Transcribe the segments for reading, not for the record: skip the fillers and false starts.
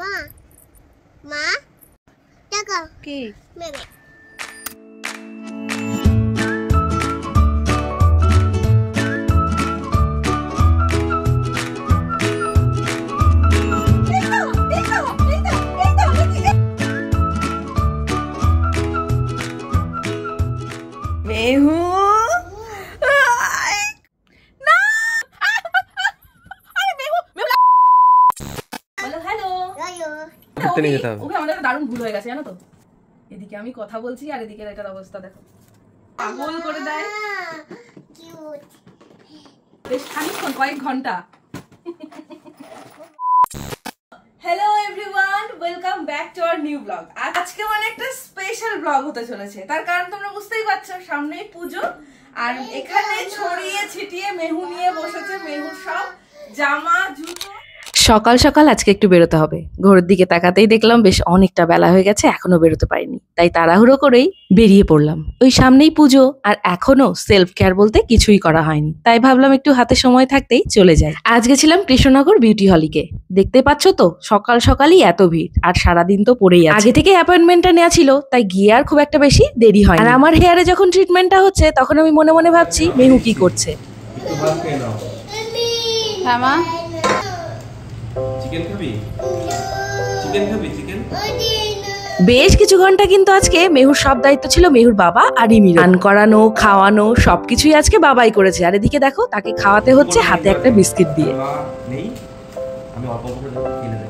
মা মা টাকা কি মেরে মেহু ওকে আমাদের দারুণ ভুল হয়ে গেছে জানো তো। এদিকে আমি কথা বলছি আর এদিকে এটার অবস্থা দেখো, পাগল করে দেয় বেশ খানিকক্ষণ, কয়েক ঘন্টা। Hello everyone, welcome back to our new blog. আজকে মানে একটা স্পেশাল ব্লগ হতে চলেছে, তার কারণ তোমরা বুঝতেই পারছো, সামনেই পুজো আর এখানে ছড়িয়ে ছিটিয়ে মেহু নিয়ে বসেছে মেহুর সব জামা জুতো। সকাল সকাল আজকে একটু বেরোতে হবে। ঘরের দিকে তাকাতেই দেখলাম বেশ অনেকটা বেলা হয়ে গেছে, এখনো বেরোতে পারিনি। তাই তাড়াহুড়ো করেই বেরিয়ে পড়লাম। ওই সামনেই পুজো আর এখনো সেলফ কেয়ার বলতে কিছুই করা হয়নি, তাই ভাবলাম একটু হাতে সময় থাকতেই চলে যাই। আজ গেছিলাম কৃষ্ণনগর বিউটি হলিকে। দেখতে পাচ্ছ তো সকাল সকালই এত ভিড়, আর সারাদিন তো পড়েই আছে। আগে থেকে অ্যাপয়েন্টমেন্টটা নেওয়া ছিল, তাই গিয়ে আর খুব একটা বেশি দেরি হয়। আর আমার হেয়ারে যখন ট্রিটমেন্টটা হচ্ছে তখন আমি মনে মনে ভাবছি মেহু কি করছে। হ্যাঁ মা, চিকেন খাবি? চিকেন খাবি? চিকেন? বেশ কিছু ঘন্টা কিন্তু আজকে মেহুর সব দায়িত্ব ছিল মেহুর বাবা আর রিমির। রান করানো, খাওয়ানো সবকিছুই আজকে বাবাই করেছে। আর এদিকে দেখো তাকে খাওয়াতে হচ্ছে হাতে একটা বিস্কিট দিয়ে। নেই, আমি অল্প অল্প করে দেবো, খেয়ে নেবে।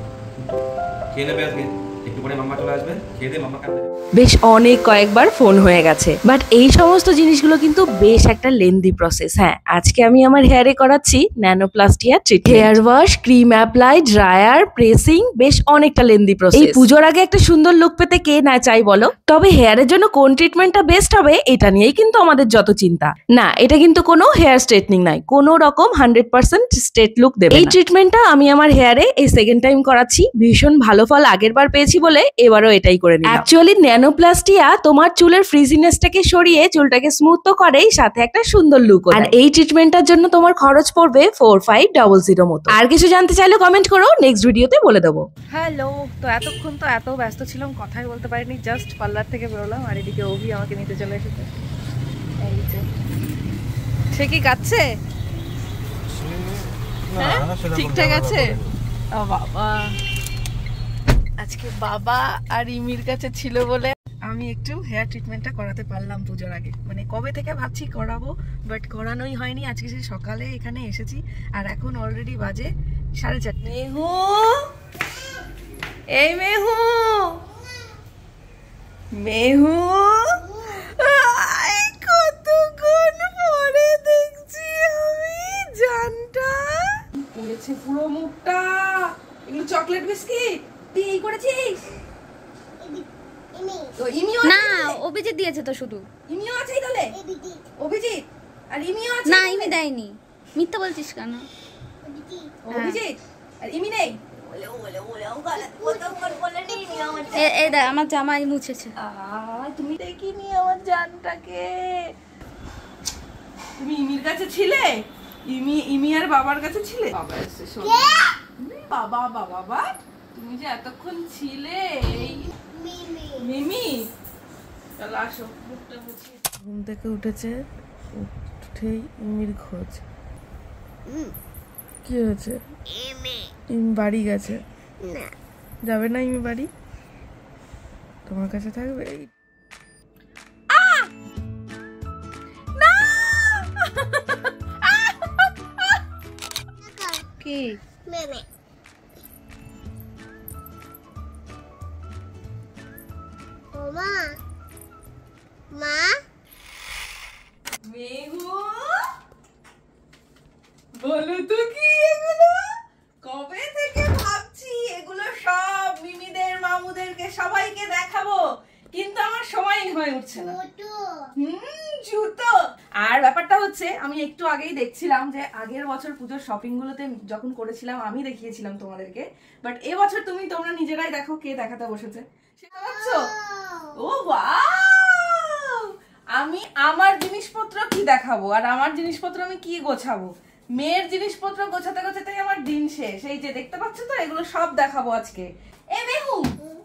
খেয়ে নেবে আজকে, একটু পরে মাম্মা চলে আসবে, খেয়ে দে, মাম্মা কাঁদবে। বেশ অনেক কয়েকবার ফোন হয়ে গেছে, বাট এই সমস্ত জিনিসগুলো কিন্তু বেশ একটা লেন্দি প্রসেস। হ্যাঁ, আজকে আমি আমার হেয়ারে করাচ্ছি nanoplasty hair treatment. Hair wash, cream apply, dryer, pressing, বেশ অনেকটা লেন্দি প্রসেস। এই পুজোর আগে একটা সুন্দর লুক পেতে কে না চাই বলো। তবে হেয়ারের জন্য কোন ট্রিটমেন্টটা বেস্ট হবে এটা নিয়েই কিন্তু আমাদের যত চিন্তা। না, এটা কিন্তু কোনো হেয়ার স্ট্রেটনিং নাই, কোনো রকম 100% স্ট্রেট লুক দেবে। এই ট্রিটমেন্টটা আমি আমার হেয়ারে এই সেকেন্ড টাইম করাচ্ছি। ভীষণ ভালো ফল আগের বার পেয়েছি বলে এবারও এটাই করে নিলাম। অ্যাকচুয়ালি ন্যানোপ্লাস্টিয়া তোমার চুলের ফ্রিজিনেসটাকে সরিয়ে চুলটাকে স্মুথ তো করেই, সাথে একটা সুন্দর লুক। আর এই ট্রিটমেন্টটার জন্য তোমার খরচ পড়বে 4500 মতো। আর কিছু জানতে চাইলে কমেন্ট করো, নেক্সট ভিডিওতে বলে দেবো। হ্যালো, তো এতক্ষণ তো এত ব্যস্ত ছিলাম কথাই বলতে পারিনি। জাস্ট পার্লার থেকে বেরোলাম আর এদিকে অভি আমাকে নিতে চলে এসেছে। এই যে সে কি কাচ্ছে? হ্যাঁ, ঠিকঠাক আছে। ও বাবা, আজকে বাবা আর ইমির কাছে ছিল বলে আমি একটু হেয়ার ট্রিটমেন্টটা করাতে পারলাম পুজোর আগে। মানে কবে থেকে ভাবছি করাবো, বাট করানোই হয়নি। আজকে সে সকালে এখানে এসেছি আর এখন অলরেডি বাজে 4:30। মেহু, এই মেহু, মেহু, কতক্ষণ পরে দেখছি আমি জানটা পড়েছে পুরো মুখটা। এগুলো চকলেট বিস্কিট তুই এই করেছিস? না অভিজিৎ দিয়েছে তো শুধু। ইমিও আছে তাহলে? অভিজিৎ আর ইমিও আছে? না ইমি দেয়নি, মিথ্যা বলছিস কেন? অভিজিৎ আর ইমি নেই? এই দেখ আমার জামাই মুছেছে। তুমি দেখিনি আমার জানটাকে? তুমি ইমির কাছে ছিলে? ইমি আর বাবার কাছে ছিলে? বাবা এসে বাবা বাবা বা তুমি যে এতক্ষণ ছিলে। মিমি চলো আসো, মুখটা মুছি। ঘুম থেকে উঠেছে, উঠেই ইমির খোঁজ। কি হয়েছে? ইমি বাড়ি গেছে? যাবে না ইমি বাড়ি? তোমার কাছে থাকবে? কি মেরে মা মা মেহু বলো তো কি এগুলো? কবে থেকে ভাবছি এগুলো সব মিমিদের মামুদেরকে সবাইকে দেখাবো, কিন্তু আমার সময় হয়ে উঠছে না। জুতো। আর ব্যাপারটা হচ্ছে আমি একটু আগেই দেখছিলাম যে আগের বছর পুজোর শপিং গুলোতে যখন করেছিলাম আমি দেখিয়েছিলাম তোমাদেরকে, বাট এবছর তোমরা নিজেরাই দেখো কে দেখাতে বসেছে। সেটা ভাবছো? ও ওয়াও, আমি আমার জিনিসপত্র কি দেখাবো আর আমার জিনিসপত্র আমি কি গোছাবো? মেয়ের জিনিসপত্র গোছাতে গোছাতেই আমার দিন শেষ। এই যে দেখতে পাচ্ছ তো, এগুলো সব দেখাবো আজকে। এ মেহু,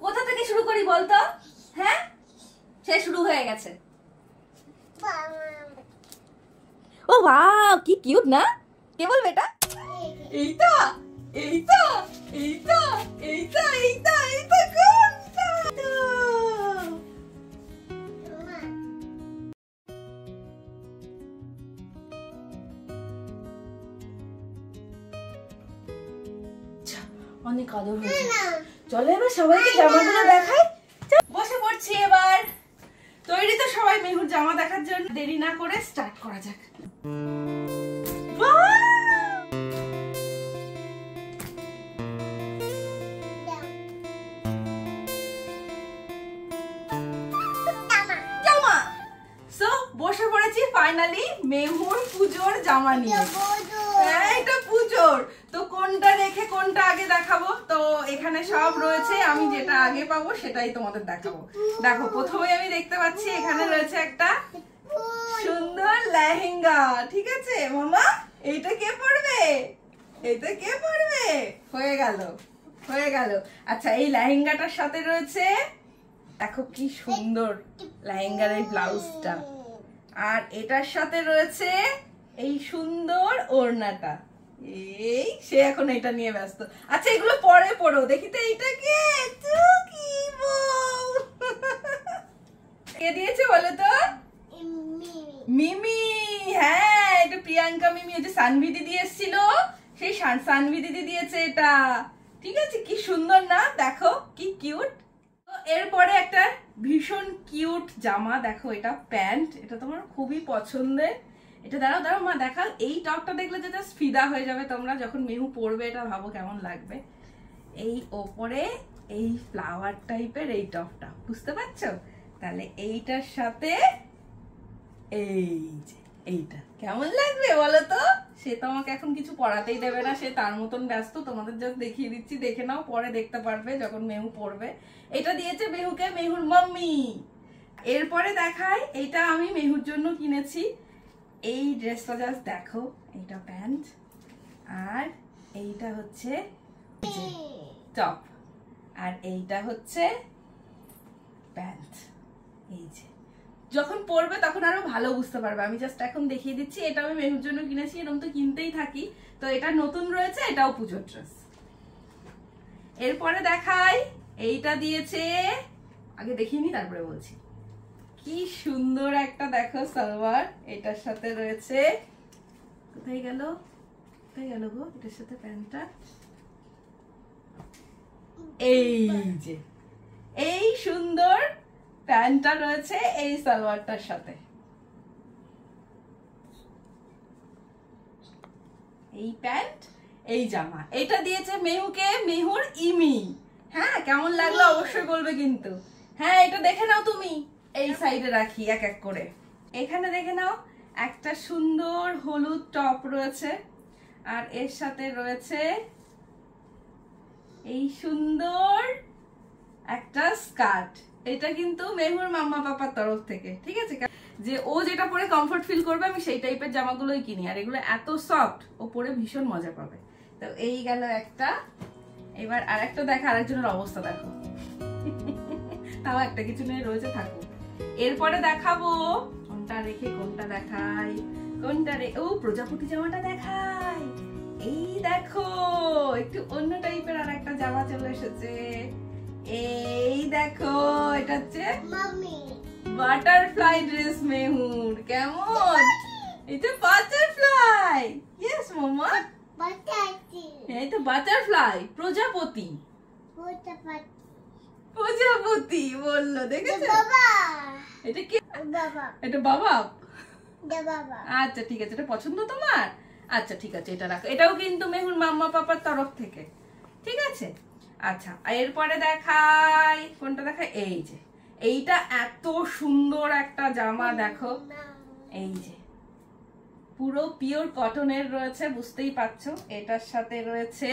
কোথা থেকে শুরু করি বলতো? হ্যাঁ, সে শুরু হয়ে গেছে। ও ওয়াও, কি কিউট না? কে বলবে এটা? এইটা এইটা এইটা এইটা এইটা এইটা কোনটা? অনেক আদর হয়েছে। চলো এবার সবাইকে জামাগুলো দেখাই। বসে পড়ছি এবার। তৈরি তো সবাই মেহুর জামা দেখার জন্য? দেরি না করে স্টার্ট করা যাক। জামা। সো বসে পড়েছি ফাইনালি মেহুর পুজোর জামা নিয়ে। এটা পুজোর তো কোনটা রেখে কোনটা আগে দেখাবো? তো এখানে সব রয়েছে, আমি যেটা আগে পাবো সেটাই তোমাদের দেখাবো। দেখো, প্রথমে আমি দেখতে পাচ্ছি এখানে রয়েছে একটা সুন্দর লেহেঙ্গা। ঠিক আছে মামা, এইটা কে পরবে? এটা কে পরবে? হয়ে গেল, হয়ে গেল। আচ্ছা, এই লেহেঙ্গাটার সাথে রয়েছে, দেখো কি সুন্দর লেহেঙ্গার এই ব্লাউজটা। আর এটার সাথে রয়েছে এই সুন্দর ওড়নাটা। এই সে এখন এটা নিয়ে ব্যস্ত। আচ্ছা, এগুলো পরে পড়ো, দেখি তো এইটা কে? কে দিয়েছে বলো তো? মিমি। হ্যাঁ, এটা প্রিয়াঙ্কা মিমি, যে সানভি দিদি এসেছিল, সেই সানভি দিদি দিয়েছে এটা। ঠিক আছে, কি সুন্দর না? দেখো কি কিউট। এরপরে একটা ভীষণ কিউট জামা, দেখো এটা প্যান্ট, এটা তোমার খুবই পছন্দের। এটা দাঁড়াও দাঁড়াও মা দেখাও। এই টপটা দেখলে যে জাস্ট ফিদা হয়ে যাবে তোমরা, যখন মেহু পরবে এটা ভাবো কেমন লাগবে। এই ওপরে এই ফ্লাওয়ার টাইপের এই টপটা, বুঝতে পারছো? তাহলে এইটার সাথে এই যে এইটা কেমন লাগবে বলো তো? সে তো আমাকে এখন কিছু পড়াতেই দেবে না, সে তার মতন ব্যস্ত। তোমাদের জাস্ট দেখিয়ে দিচ্ছি, দেখে নাও, পরে দেখতে পারবে যখন মেহু পড়বে। এটা দিয়েছে মেহুকে মেহুর মাম্মি। এরপরে দেখাই, এটা আমি মেহুর জন্য কিনেছি। এই ড্রেসটা জাস্ট দেখো, এইটা প্যান্ট আর এইটা হচ্ছে টপ আর এইটা হচ্ছে প্যান্ট। এই যে যখন পরবে তখন আরো ভালো বুঝতে পারবে। আমি জাস্ট এখন দেখিয়ে দিচ্ছি। এটা আমি মেহুর জন্য কিনেছি, এরকম তো কিনতেই থাকি। তো এটা নতুন রয়েছে, এটাও পুজোর ড্রেস। এরপরে দেখাই, এইটা দিয়েছে, আগে দেখিয়ে নি তারপরে বলছি। কি সুন্দর একটা দেখো সালোয়ার, এটার সাথে রয়েছে, কোথায় গেল কোথায় গেল গো এটার সাথে প্যান্টটা? এই যে এই সুন্দর প্যান্টটা রয়েছে এই সালোয়ারটার সাথে। এই প্যান্ট, এই জামা। এটা দিয়েছে মেহুকে মেহুর ইমি। হ্যাঁ, কেমন লাগলো অবশ্যই বলবে কিন্তু। হ্যাঁ, এটা দেখে নাও তুমি। এই সাইডে রাখি এক এক করে। এখানে দেখে নাও, একটা সুন্দর হলুদ টপ রয়েছে আর এর সাথে রয়েছে এই সুন্দর একটা স্কার্ট। এটা কিন্তু মেহুর মাম্মা পাপার তরফ থেকে। ঠিক আছে, যে ও যেটা পরে কমফর্ট ফিল করবে আমি সেই টাইপের জামাগুলোই কিনি। আর এগুলো এত সফট, ও পরে ভীষণ মজা পাবে। তো এই গেল একটা। এবার আর একটা দেখা, আরেকজনের অবস্থা দেখো। তাও একটা কিছু নিয়ে রয়েছে, থাকুক। এরপরে দেখাবো, কোনটা রেখে কোনটা দেখাই, কোনটা রে, ও প্রজাপতি জামাটা দেখাই। এই দেখো, একটু অন্য টাইপের আর একটা জামা চলে এসেছে। এই দেখো, এটা হচ্ছে বাটারফ্লাই ড্রেস মেহুর। কেমন? এটা বাটারফ্লাই। ইয়েস মামা, এই তো বাটারফ্লাই, প্রজাপতি। প্রজাপতি বললো, দেখেছো? এটা কি? এটা বাবা। আচ্ছা ঠিক আছে, এটা পছন্দ তোমার? আচ্ছা ঠিক আছে, এটা রাখো। এটাও কিন্তু মেহুর মাম্মা পাপার তরফ থেকে। ঠিক আছে, আচ্ছা। এরপরে দেখাই, কোনটা দেখাই? এই যে এইটা এত সুন্দর একটা জামা, দেখো। এই যে পুরো পিওর কটনের রয়েছে, বুঝতেই পারছো। এটার সাথে রয়েছে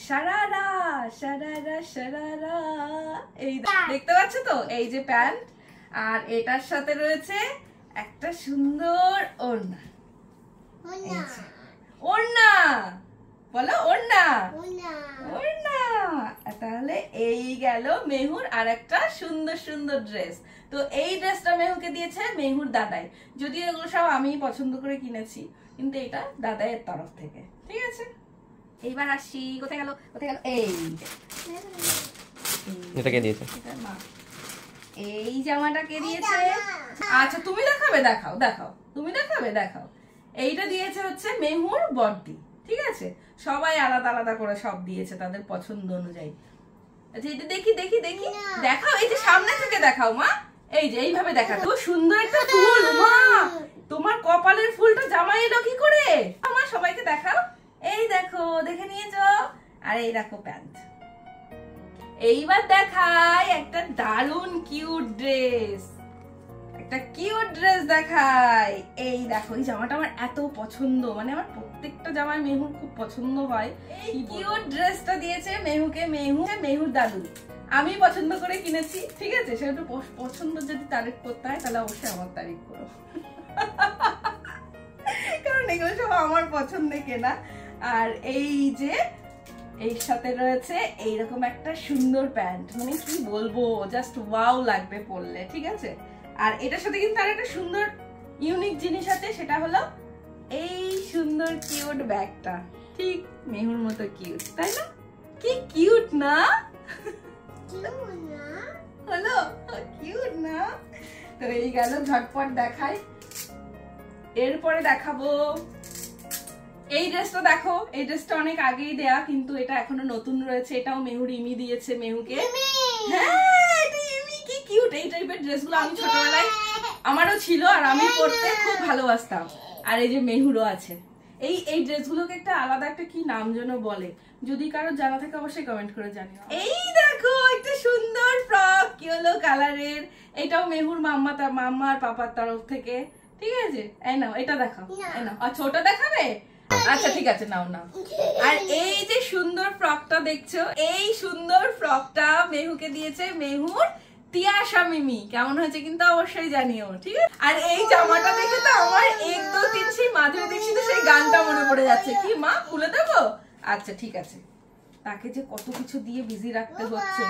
শারারা শারারা শারারা, এই দেখতে পাচ্ছ তো? এই যে প্যান্ট, আর এটার সাথে রয়েছে একটা সুন্দর ওড়না। ওনা ওড়না বলো ওড়না ওনা ওড়না। তাহলে এই গেল মেহুর আর একটা সুন্দর সুন্দর ড্রেস। তো এই ড্রেসটা মেহুকে দিয়েছে মেহুর দাদাই, যদিও এগুলো সব আমি পছন্দ করে কিনেছি, কিন্তু এটা দাদাইয়ের তরফ থেকে। ঠিক আছে, এইবার আসি কোথায় গেল কোথায় গেল, এই এটা কে দিয়েছে? এটা মা। এই জামাটা কে দিয়েছে? আচ্ছা তুমি দেখাবে, দেখাও দেখাও, তুমি দেখাবে দেখাও। এইটা দিয়েছে হচ্ছে মেহুর বড়দি। ঠিক আছে, সবাই আলাদা আলাদা করে সব দিয়েছে তাদের পছন্দ অনুযায়ী। আচ্ছা এটা দেখি দেখি দেখি, দেখাও, এই যে সামনে থেকে দেখাও মা, এই যে এইভাবে দেখা। তো সুন্দর একটা ফুল মা, তোমার কপালের ফুলটা জামাই এলো কি করে? আমার সবাইকে দেখাও, এই দেখো দেখে নিয়েছো। আর এই দেখো প্যান্ট। এইবার দেখাই একটা দারুন কিউট ড্রেস, একটা কিউট ড্রেস দেখাই। এই দেখো এই জামাটা আমার এত পছন্দ, মানে আমার প্রত্যেকটা জামাই মেহুর খুব পছন্দ হয়। এই কিউট ড্রেসটা দিয়েছে মেহুকে মেহুর দাদু, আমি পছন্দ করে কিনেছি। ঠিক আছে, সেটা পছন্দ যদি তারিফ করতে হয় তাহলে অবশ্যই আমার তারিফ করো, কারণ এগুলো সব আমার পছন্দে কেনা। আর এই যে এর সাথে রয়েছে এইরকম একটা সুন্দর প্যান্ট, মানে কি বলবো, জাস্ট ওয়াও লাগবে পরলে। ঠিক আছে, আর এটার সাথে কিন্তু আর একটা সুন্দর ইউনিক জিনিস আছে, সেটা হলো এই সুন্দর কিউট ব্যাগটা, ঠিক মেহুর মতো কিউট, তাই না? কি কিউট না ওনা হলো, কিউট না? তো এই গেল, ঝটপট দেখাই। এরপরে দেখাবো এই ড্রেসটা। দেখো এই ড্রেসটা অনেক আগেই দেয়া, কিন্তু এটা এখনো নতুন রয়েছে। এটাও মেহুর ইমি দিয়েছে মেহুকে। হ্যাঁ এটা ইমি, কি কিউট। এই টাইপের ড্রেসগুলো আমি ছোটবেলায় আমারও ছিল, আর আমি পরতে খুব ভালোবাসতাম। আর এই যে মেহুরও আছে। এই ড্রেসগুলোকে একটা আলাদা একটা কি নাম যেন বলে, যদি কারো জানা থাকে অবশ্যই কমেন্ট করে জানিও। এই দেখো একটা সুন্দর ফ্রক ইয়েলো কালারের, এটাও মেহুর মাম্মা আর পাপার তরফ থেকে। ঠিক আছে, এই নাও এটা দেখাও, এই নাও। আর ছোট দেখাবে? আচ্ছা ঠিক আছে, নাও নাও। আর এই যে সুন্দর ফ্রকটা দেখছো, এই সুন্দর ফ্রকটা মেহুকে দিয়েছে মেহুর তিয়াশা মিমি। কেমন হয়েছে কিন্তু অবশ্যই জানিও। ঠিক আছে, আর এই জামাটা দেখে তো আমার 1 2 3 সেই মাধুরী দীক্ষিতের সেই গানটা মনে পড়ে যাচ্ছে। কি মা খুলে দেবো? আচ্ছা ঠিক আছে। তাকে যে কত কিছু দিয়ে বিজি রাখতে হচ্ছে।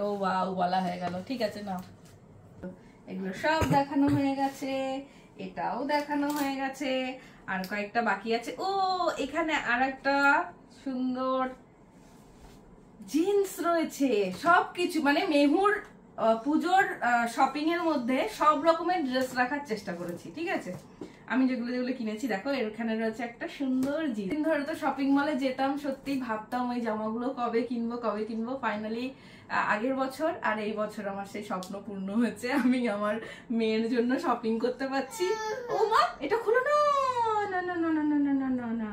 ও ওয়াও বলা হয়ে গেল। ঠিক আছে নাও, এগুলো সব দেখানো হয়ে গেছে, এটাও দেখানো হয়ে গেছে, আর কয়েকটা বাকি আছে। ও এখানে আর একটা সুন্দর জিন্স রয়েছে। সবকিছু মানে মেহুর পুজোর শপিং এর মধ্যে সব রকমের ড্রেস রাখার চেষ্টা করেছি। ঠিক আছে, আমি যেগুলো যেগুলো কিনেছি দেখো, এখানে রয়েছে একটা সুন্দর জিন্স। দিন ধরে তো শপিং মলে যেতাম, সত্যি ভাবতাম ওই জামাগুলো কবে কিনবো। ফাইনালি আগের বছর আর এই বছর আমার সেই স্বপ্ন পূর্ণ হয়েছে। আমি আমার মেয়ের জন্য শপিং করতে পারছি। ও মা এটা খুলো না, না না না না না না না না না।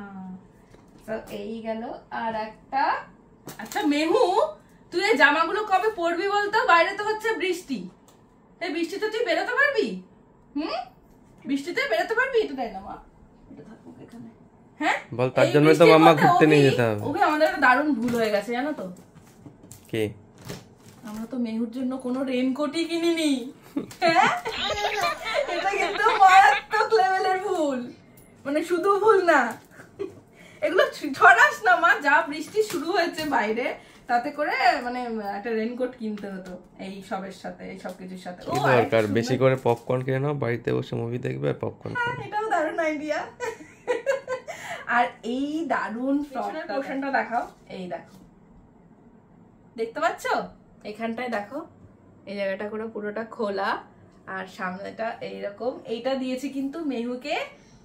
তো এই গেল আর একটা। আচ্ছা মেহু, তুই এই জামাগুলো কবে পরবি বলতো? বাইরে তো হচ্ছে বৃষ্টি, এই বৃষ্টিতে তুই বেরোতে পারবি? বৃষ্টিতে বেরোতে পারবি? এটা দেয় না মা, এটা থাকুক এখানে। হ্যাঁ বল, তার জন্য তো মাম্মা ঘুরতে নিয়ে যেতে হবে। ওকে আমাদের একটা দারুণ ভুল হয়ে গেছে জানো তো। কি? আমরা তো মেহুর জন্য কোনো রেইনকোটই কিনিনি। হ্যাঁ এটা কিন্তু মারাত্মক লেভেলের ভুল, মানে শুধু ভুল না, এগুলো ছড়াস না মা। যা বৃষ্টি শুরু হয়েছে বাইরে, তাতে করে মানে একটা রেইনকোট কিনতে হতো এই সবের সাথে, এই সব কিছুর সাথে। কি দরকার, বেশি করে পপকর্ন কিনে নাও, বাড়িতে বসে মুভি দেখবে আর পপকর্ন খাবে। এটাও দারুণ আইডিয়া। আর এই দারুণ ফ্রকের পোর্শনটা দেখাও। এই দেখো, দেখতে পাচ্ছ এখানটায় দেখো, এই জায়গাটা করে পুরোটা খোলা, আর সামনেটা এইরকম। এইটা দিয়েছে কিন্তু মেহুকে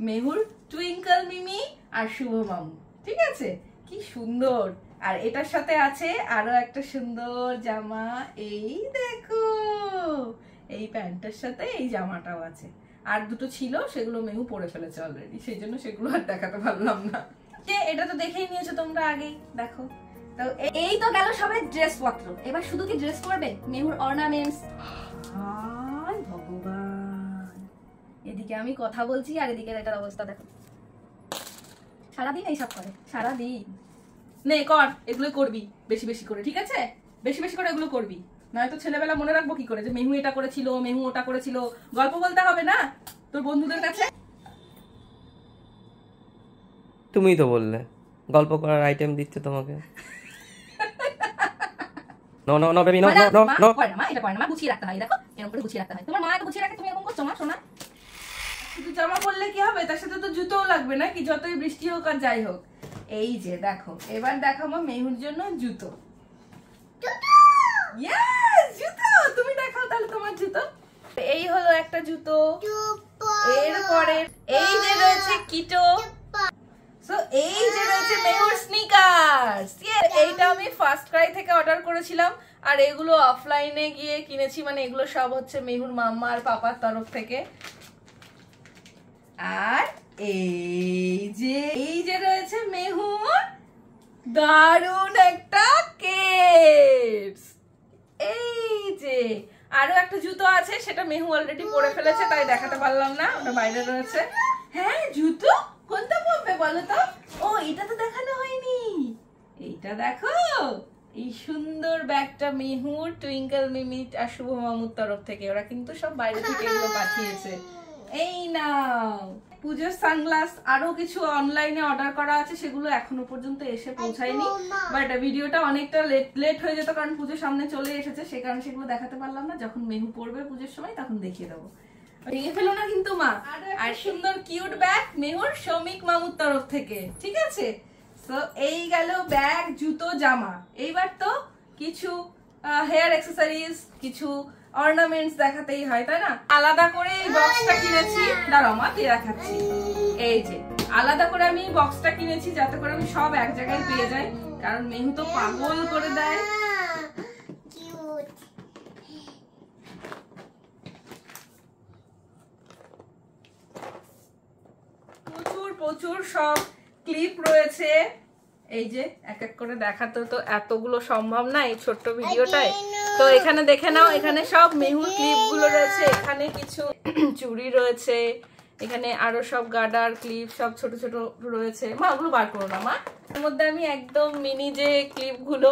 মেহুর টুইঙ্কল মিমি আর শুভ মামু। ঠিক আছে, কি সুন্দর। আর এটার সাথে আছে আরো একটা সুন্দর জামা। এই দেখো, এই প্যান্টের সাথে এই জামাটাও আছে। আর দুটো ছিল, সেগুলো মেহু পরে ফেলেছে অলরেডি, সেই জন্য সেগুলো আর দেখাতে পারলাম না। এটা তো দেখেই নিয়েছো তোমরা আগেই, দেখো। তো এই তো গেল সবাই ড্রেস পত্র। এবার শুধু কি ড্রেস পরবে? মেহুর অর্নামেন্টস। হায় ভগবান, এদিকে আমি কথা বলছি আর এদিকে এটার অবস্থা দেখো। সারাদিন এইসব করে, সারাদিন। নে কর, এগুলো করবি বেশি বেশি করে। ঠিক আছে, বেশি বেশি করে এগুলো করবি, নয়তো ছেলেবেলা মনে রাখবো কি করে যে মেহু এটা করেছিল, মেহু ওটা করেছিল। গল্প বলতে হবে না তোর বন্ধুদের কাছে। তুমিই তো বললে গল্প করার আইটেম দিচ্ছে তোমাকে। No no no baby no no no no করে না মা, এটা করে না মা, গুছিয়ে রাখতে হয়, দেখো এরকম করে গুছিয়ে রাখতে হয়। তোমার মা এত গুছিয়ে রাখে, তুমি এরকম করছো মা সোনা? শুধু জামা পরলে কি হবে, তার সাথে তো জুতোও লাগবে না কি, যতই বৃষ্টি হোক আর যাই হোক। এই যে দেখো, এবার দেখো মা মেহুর জন্য জুতো। ইয়েস, জুতো। তুমি দেখাও তাহলে তোমার জুতো। এই হলো একটা জুতো। এরপরে এই যে রয়েছে কিটো। সো এই যে রয়েছে মেহুর স্নিকার্স। এইটা আমি ফার্স্ট ক্রাই থেকে অর্ডার করেছিলাম, আর এগুলো অফলাইনে গিয়ে কিনেছি, মানে এগুলো সব হচ্ছে মেহুর মাম্মা আর পাপার তরফ থেকে। আর এই যে রয়েছে মেহুর দারুণ একটা কেডস। এই যে আরো একটা জুতো আছে, সেটা মেহু অলরেডি পরে ফেলেছে, তাই দেখাতে পারলাম না, ওটা বাইরে রয়েছে। হ্যাঁ জুতো কোনটা পরবে বলো তো? ও এটা তো দেখানো হয়নি। এইটা দেখো, এই সুন্দর ব্যাগটা মেহুর, টুইঙ্কেল মিমি আর শুভ মামুর তরফ থেকে। ওরা কিন্তু সব বাইরে থেকে এগুলো পাঠিয়েছে। এই নাও পূজোর সানগ্লাস। আরো কিছু অনলাইনে অর্ডার করা আছে, সেগুলো এখনো পর্যন্ত এসে পৌঁছায়নি, বাট ভিডিওটা অনেকটা লেট হয়ে যেত কারণ পুজোর সামনে চলে এসেছে, সে কারণে সেগুলো দেখাতে পারলাম না। যখন মেহু পড়বে পুজোর সময় তখন দেখিয়ে দেবো। ভেঙে ফেলো না কিন্তু মা। আর সুন্দর কিউট ব্যাগ মেহুর শমিক মামুর তরফ থেকে, ঠিক আছে? তো এই গেল ব্যাগ, জুতো, জামা। এইবার তো কিছু হেয়ার অ্যাক্সেসরিজ, কিছু অর্নামেন্টস দেখাতেই হয়, তাই না? আলাদা করে এই বক্সটা কিনেছি, দাঁড়াও মা দিয়ে দেখাচ্ছি। এই যে আলাদা করে আমি এই বক্সটা কিনেছি যাতে করে আমি সব এক জায়গায় পেয়ে যাই, কারণ মেহু তো পাগল করে দেয়। প্রচুর প্রচুর সব ক্লিপ রয়েছে। এই যে এক এক করে দেখাতে তো এতগুলো সম্ভব না এই ছোট্ট ভিডিওটায়, তো এখানে দেখে নাও। এখানে সব মেহুর ক্লিপ গুলো রয়েছে, এখানে কিছু চুড়ি রয়েছে, এখানে আরো সব গার্ডার ক্লিপ সব ছোট ছোট রয়েছে। মা ওগুলো বার করো না মা। এর মধ্যে আমি একদম মিনি যে ক্লিপ গুলো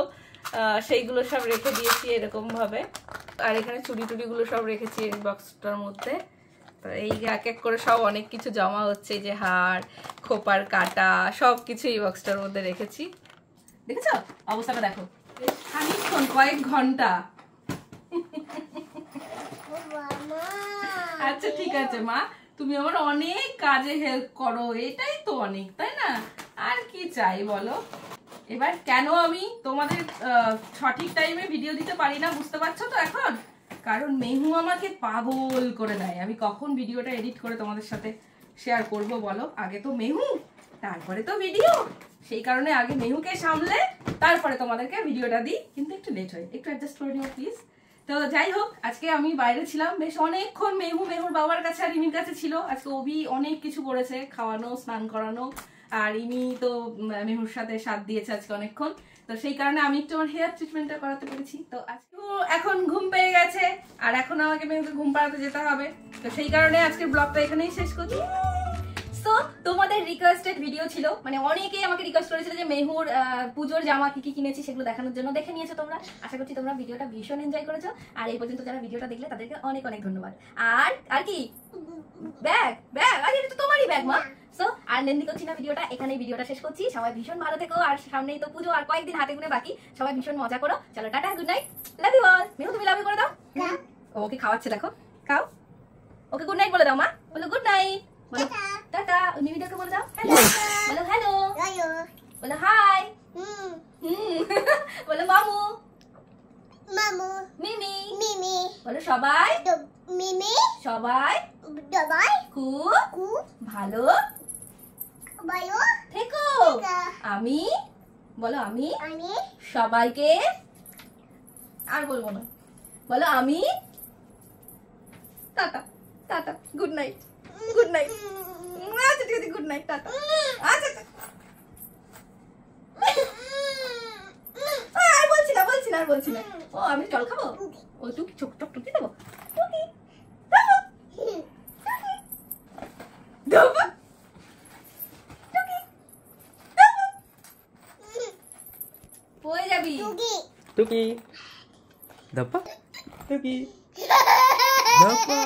সেইগুলো সব রেখে দিয়েছি এরকম ভাবে। আর এখানে চুড়ি টুড়ি গুলো সব রেখেছি এই বক্সটার মধ্যে। তো এই এক এক করে সব অনেক কিছু জমা হচ্ছে, যে হার, খোপার কাটা, সবকিছু এই বক্সটার মধ্যে রেখেছি। দেখেছো অবস্থাটা দেখো, খানিকক্ষণ কয়েক ঘন্টা। আচ্ছা ঠিক আছে মা, তুমি আমার অনেক কাজে হেল্প করো, এটাই তো অনেক, তাই না? আর কি চাই বলো? এবার কেন আমি তোমাদের সঠিক টাইমে ভিডিও দিতে পারি না বুঝতে পারছো তো এখন? কারণ মেহু আমাকে পাগল করে দেয়। আমি কখন ভিডিওটা এডিট করে তোমাদের সাথে শেয়ার করব বলো? আগে তো মেহু, তারপরে তো ভিডিও। সেই কারণে আগে মেহুকে সামলে তারপরে তোমাদেরকে ভিডিওটা দিই, কিন্তু একটু লেট হয়, একটু অ্যাডজাস্ট করে নিও প্লিজ। তো যাই হোক, আজকে আমি বাইরে ছিলাম বেশ অনেকক্ষণ। মেহুর বাবার কাছে আর ইমির কাছে ছিল। আজকে অভি অনেক কিছু করেছে, খাওয়ানো, স্নান করানো, আর ইমি তো মেহুর সাথে সাথ দিয়েছে আজকে অনেকক্ষণ। তো সেই কারণে আমি একটু আমার হেয়ার ট্রিটমেন্টটা করাতে পেরেছি। তো আজকে এখন ঘুম পেয়ে গেছে, আর এখন আমাকে মেহুকে ঘুম পাড়াতে যেতে হবে। তো সেই কারণে আজকের ব্লগটা এখানেই শেষ করছি। সো তোমাদের রিকোয়েস্টেড ভিডিও ছিল, মানে অনেকেই আমাকে রিকোয়েস্ট করেছিল যে মেহুর পুজোর জামা কি কি কিনেছি সেগুলো দেখানোর জন্য। দেখে নিয়েছো তোমরা, আশা করছি তোমরা ভিডিওটা ভীষণ এনজয় করেছো। আর এই পর্যন্ত যারা ভিডিওটা দেখলে তাদেরকে অনেক অনেক ধন্যবাদ। আর কি ব্যাগ আর এটা তো তোমারই ব্যাগ মা। সো আর লেন্দি করছি না ভিডিওটা, এখানেই ভিডিওটা শেষ করছি। সবাই ভীষণ ভালো থেকো, আর সামনেই তো পুজো, আর কয়েকদিন হাতে গুনে বাকি। সবাই ভীষণ মজা করো। চলো tata, good night, love you all. Mehu তুমি লাভ ইউ করে দাও। ওকে খাওয়াচ্ছে দেখো, খাও। ওকে গুড নাইট বলে দাও মা, বলো গুড নাইট, বলো টাটা। মিমিদেরকে বলে দাও হ্যালো, বলো হ্যালো, বলো হাই, বলো মামু, মিমি, বলো সবাই, সবাই খুব ভালো থেকো। আমি বলো, আমি সবাইকে, আর বলবো না, বলো আমি tata, tata, good night, good night. আচ্ছা ঠিক আছে, গুড নাইট, টাটা। আচ্ছা আর বলছি না। ও আমি জল খাবো, ও টুকি টুকি দেবো, টুকি দেবো, পড়ে যাবি। টুকি দাপ্পা, টুকি দাপ্পা।